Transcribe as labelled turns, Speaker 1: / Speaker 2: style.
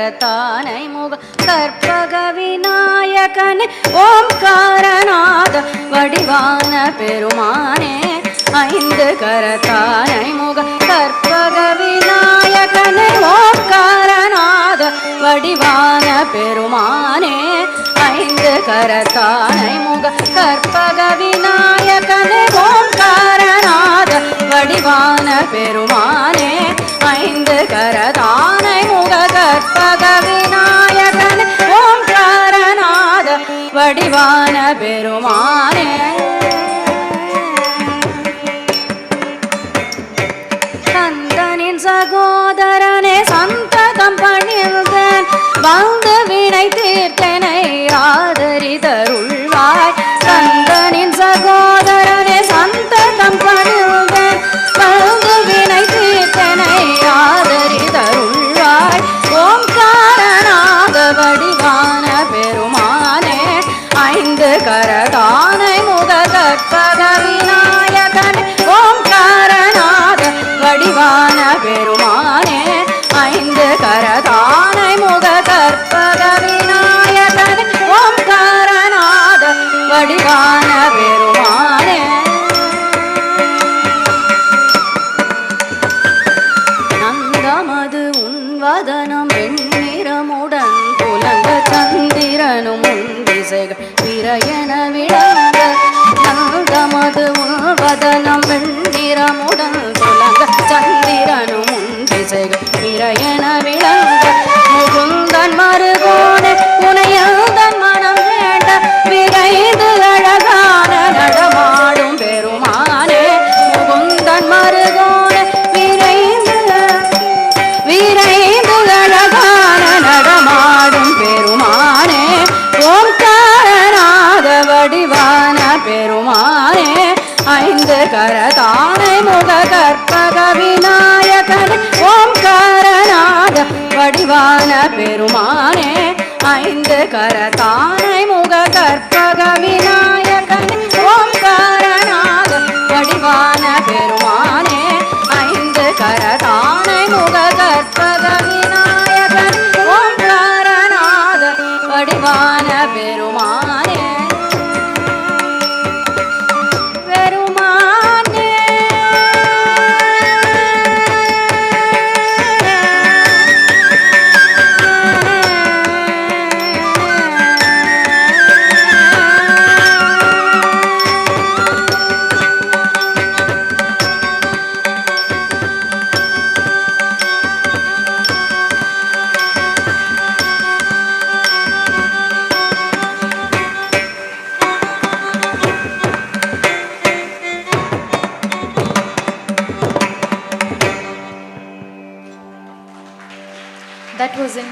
Speaker 1: கரத்தானை முக கற்பக விநாயகனே ஓம்காரநாத வடிவான பெருமானே ஐந்து கரத்தானை முக கற்பக விநாயகனே ஓம்காரநாத வடிவான பெருமானே ஐந்து கரத்தானை முக கற்பக விநாயகனே ஓம்காரநாத வடிவான பெருமானே ஐந்து கரத்தானை முக கற்பக விநாயகனே ஓம்காரநாத வடிவான பெருமானே கந்தனின் சகோதரனே சந்ததம் பணிந்தேன் வந்து வினை தீர்த்தனை ஆதரிதருள்வாய் கந்தனின் சகோதரனே சந்ததம் பணிந்தேன் வந்து வினை தீர்த்தனை ஆதரிதருள்வாய் ஓம்காரநாத வடிவான பெருமானே ஐந்து கரத்தானை முக கற்பக விநாயகனே ஓம்காரநாத வடிவான பெருமானே ஐந்து கரத்தானை முக கற்பக விநாயகனே ஓம்காரநாத வடிவான பெருமானே நந்தமது உன்வதனம் வெண்ணிறமுடன் புலங்க சந்திரனும் திசைகள் பிறையென விளங்க நந்தமது உன்வதனம் வெண்ணிறமுடன் புலங்க சந்திரனும் திசைகள் பிறையென விளங்க முகுந்தன் மருகோனே புனையந்தன் மனம் வேண்ட விரைந்து அழகான நடமாடும் பெருமானே முகுந்தன் மருகோனே விரைந்து அழகான நடமாடும் பெருமானே ஓம்காரநாத வடிவான பெருமானே ஐந்து கரத்தானை முக கற்பக விநாயகனே ஓம்காரநாத வடிவான பெருமானே ஐந்து கரத்தானை முக கற்பக விநாயகனே ஓம்காரநாத வடிவான பெருமானே ஐந்து கரத்தானை முக கற்பக விநாயகனே ஓம்காரநாத வடிவான பெருமானே
Speaker 2: That was in